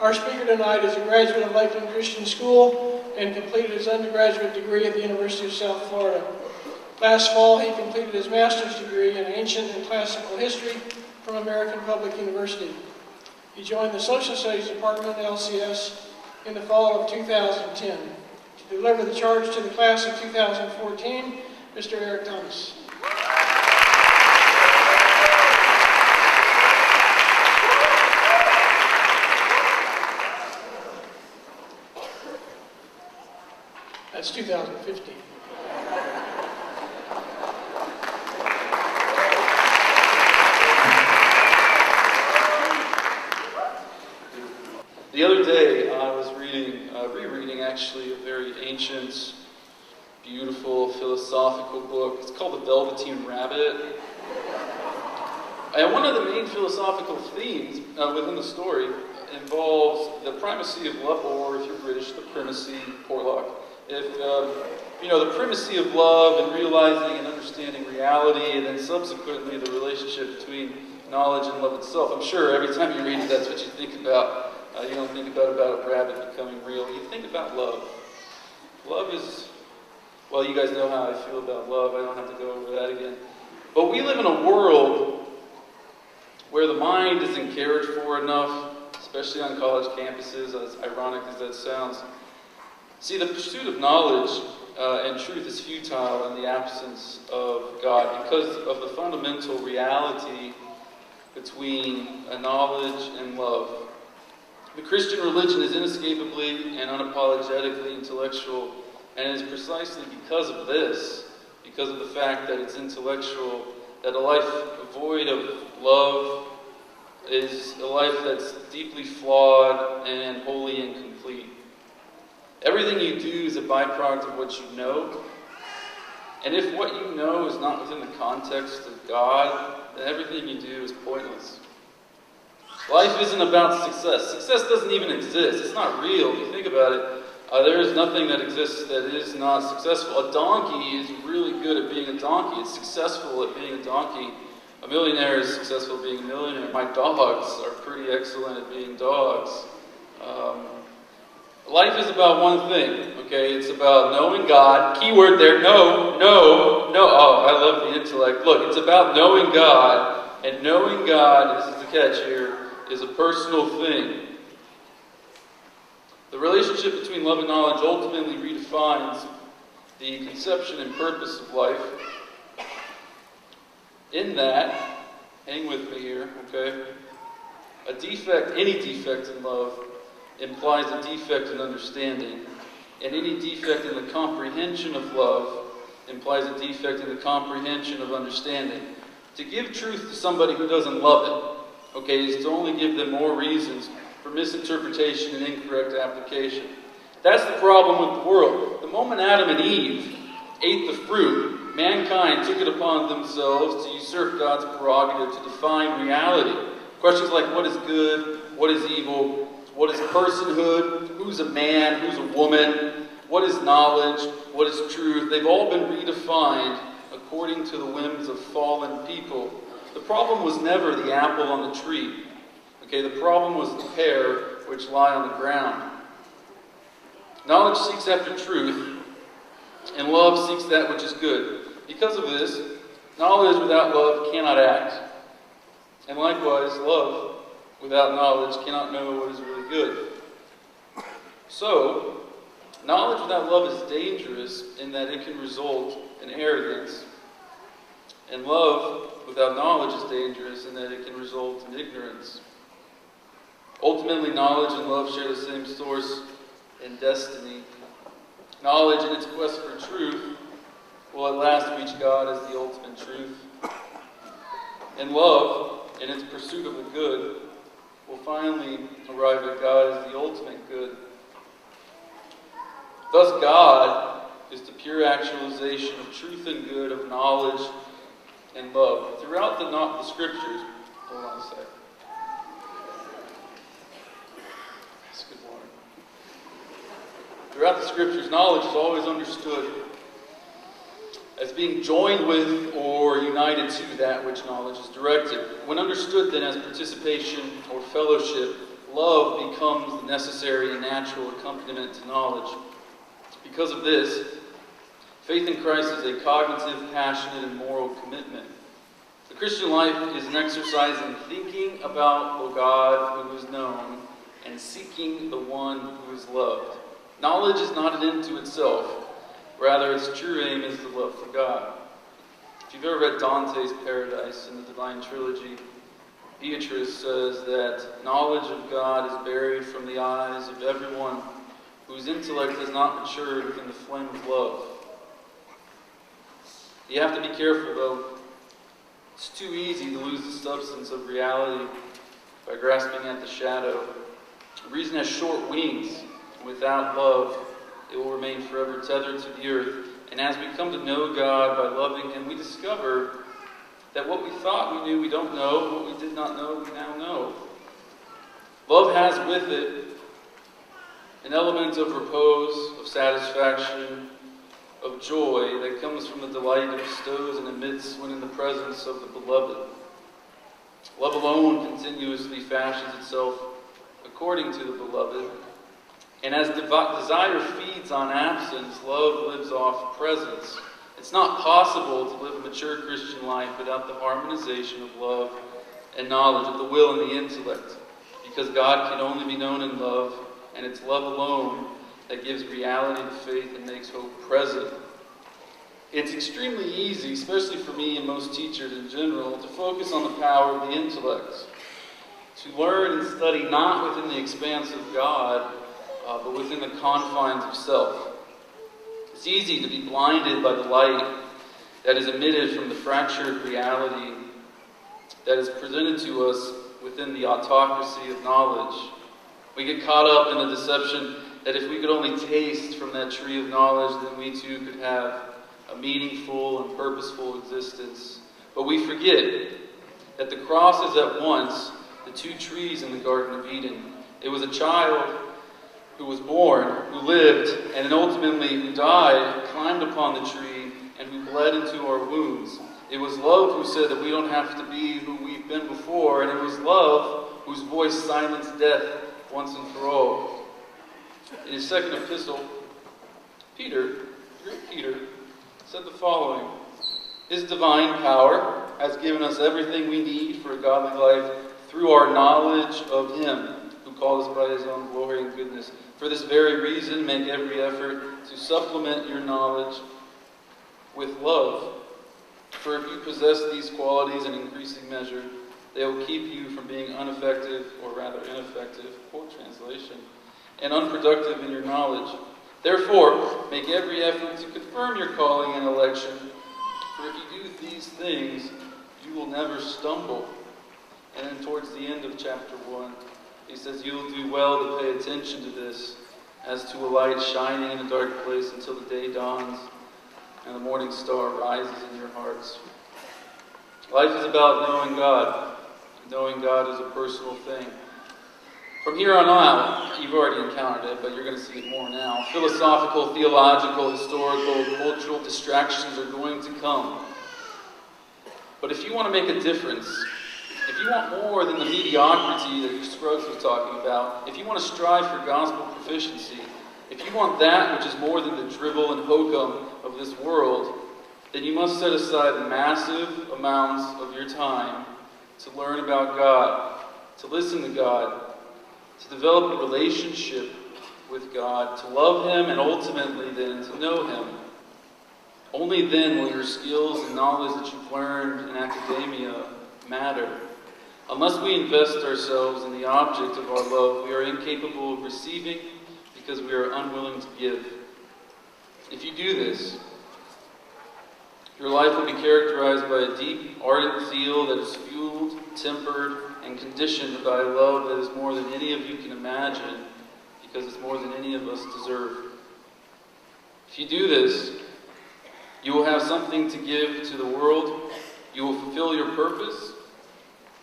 Our speaker tonight is a graduate of Lakeland Christian School and completed his undergraduate degree at the University of South Florida. Last fall, he completed his master's degree in ancient and classical history from American Public University. He joined the Social Studies Department at LCS in the fall of 2010. To deliver the charge to the class of 2014, Mr. Erik Thomas. That's 2015. The other day, I was rereading actually a very ancient, beautiful, philosophical book. It's called The Velveteen Rabbit. And one of the main philosophical themes within the story involves the primacy of love, or if you're British, the primacy, Portlock. The primacy of love and realizing and understanding reality, and then subsequently the relationship between knowledge and love itself. I'm sure every time you read it, that's what you think about. You don't think about a rabbit becoming real. You think about love. Love is, well, you guys know how I feel about love. I don't have to go over that again. But we live in a world where the mind isn't cared for enough, especially on college campuses, as ironic as that sounds. See, the pursuit of knowledge and truth is futile in the absence of God because of the fundamental reality between knowledge and love. The Christian religion is inescapably and unapologetically intellectual, and it is precisely because of this, because of the fact that it's intellectual, that a life void of love is a life that's deeply flawed and wholly incomplete. Everything you do is a byproduct of what you know, and if what you know is not within the context of God, then everything you do is pointless. Life isn't about success. Success doesn't even exist. It's not real. If you think about it, there is nothing that exists that is not successful. A donkey is really good at being a donkey. It's successful at being a donkey. A millionaire is successful at being a millionaire. My dogs are pretty excellent at being dogs. Life is about one thing, okay? It's about knowing God. Keyword there, no. Oh, I love the intellect. Look, it's about knowing God, and knowing God, this is the catch here, is a personal thing. The relationship between love and knowledge ultimately redefines the conception and purpose of life. In that, hang with me here, okay? Any defect in love implies a defect in understanding, and any defect in the comprehension of love implies a defect in the comprehension of understanding. To give truth to somebody who doesn't love it, okay, is to only give them more reasons for misinterpretation and incorrect application. That's the problem with the world. The moment Adam and Eve ate the fruit, mankind took it upon themselves to usurp God's prerogative to define reality. Questions like what is good, what is evil, what is personhood, who's a man, who's a woman, what is knowledge, what is truth, they've all been redefined according to the whims of fallen people. The problem was never the apple on the tree. Okay, the problem was the pear which lie on the ground. Knowledge seeks after truth, and love seeks that which is good. Because of this, knowledge without love cannot act. And likewise, love without knowledge cannot know what is really good. So, knowledge without love is dangerous in that it can result in arrogance. And love without knowledge is dangerous in that it can result in ignorance. Ultimately, knowledge and love share the same source and destiny. Knowledge in its quest for truth will at last reach God as the ultimate truth. And love, in its pursuit of the good, will finally arrive at God as the ultimate good. Thus, God is the pure actualization of truth and good, of knowledge and love. Throughout the scriptures, hold on a sec. That's good water. Throughout the scriptures, knowledge is always understood as being joined with or united to that which knowledge is directed. When understood then as participation or fellowship love becomes the necessary and natural accompaniment to knowledge. Because of this, faith in Christ is a cognitive, passionate, and moral commitment. The Christian life is an exercise in thinking about the God who is known and seeking the one who is loved. Knowledge is not an end to itself. Rather, its true aim is the love for God. If you've ever read Dante's Paradise in the Divine Trilogy, Beatrice says that knowledge of God is buried from the eyes of everyone whose intellect has not matured in the flame of love. You have to be careful, though. It's too easy to lose the substance of reality by grasping at the shadow. Reason has short wings, and without love, it will remain forever tethered to the earth. And as we come to know God by loving Him, we discover that what we thought we knew we don't know, what we did not know we now know. Love has with it an element of repose, of satisfaction, of joy that comes from the delight it bestows and emits when in the presence of the beloved. Love alone continuously fashions itself according to the beloved. And as desire feeds on absence, love lives off presence. It's not possible to live a mature Christian life without the harmonization of love and knowledge, of the will and the intellect, because God can only be known in love, and it's love alone that gives reality to faith and makes hope present. It's extremely easy, especially for me and most teachers in general, to focus on the power of the intellect, to learn and study not within the expanse of God, but within the confines of self. It's easy to be blinded by the light that is emitted from the fractured reality that is presented to us within the autocracy of knowledge. We get caught up in the deception that if we could only taste from that tree of knowledge, then we too could have a meaningful and purposeful existence. But we forget that the cross is at once the two trees in the Garden of Eden. It was a child who was born, who lived, and then ultimately who died, climbed upon the tree, and who bled into our wounds. It was love who said that we don't have to be who we've been before, and it was love whose voice silenced death once and for all. In his second epistle, Peter said the following: His divine power has given us everything we need for a godly life through our knowledge of Him who called us by His own glory and goodness. For this very reason, make every effort to supplement your knowledge with love. For if you possess these qualities in increasing measure, they will keep you from being ineffective, poor translation, and unproductive in your knowledge. Therefore, make every effort to confirm your calling and election. For if you do these things, you will never stumble. And then towards the end of chapter 1, he says, you will do well to pay attention to this, as to a light shining in a dark place until the day dawns and the morning star rises in your hearts. Life is about knowing God. Knowing God is a personal thing. From here on out, you've already encountered it, but you're going to see it more now. Philosophical, theological, historical, cultural distractions are going to come. But if you want to make a difference, if you want more than the mediocrity that Scruggs was talking about, if you want to strive for gospel proficiency, if you want that which is more than the drivel and hokum of this world, then you must set aside massive amounts of your time to learn about God, to listen to God, to develop a relationship with God, to love Him, and ultimately then to know Him. Only then will your skills and knowledge that you've learned in academia matter. Unless we invest ourselves in the object of our love, we are incapable of receiving because we are unwilling to give. If you do this, your life will be characterized by a deep, ardent zeal that is fueled, tempered, and conditioned by a love that is more than any of you can imagine, because it's more than any of us deserve. If you do this, you will have something to give to the world. You will fulfill your purpose.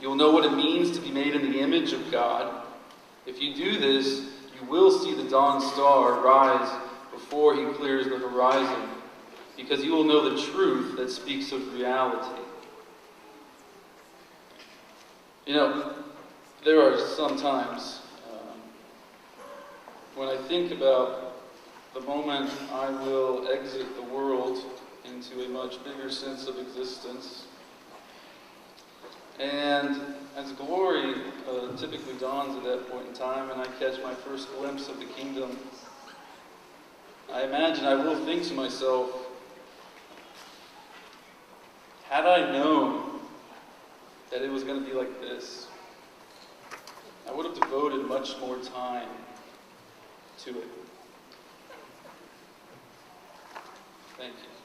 You will know what it means to be made in the image of God. If you do this, you will see the dawn star rise before He clears the horizon, because you will know the truth that speaks of reality. You know, there are some times when I think about the moment I will exit the world into a much bigger sense of existence, and as glory typically dawns at that point in time, and I catch my first glimpse of the kingdom, I imagine I will think to myself, had I known that it was going to be like this, I would have devoted much more time to it. Thank you.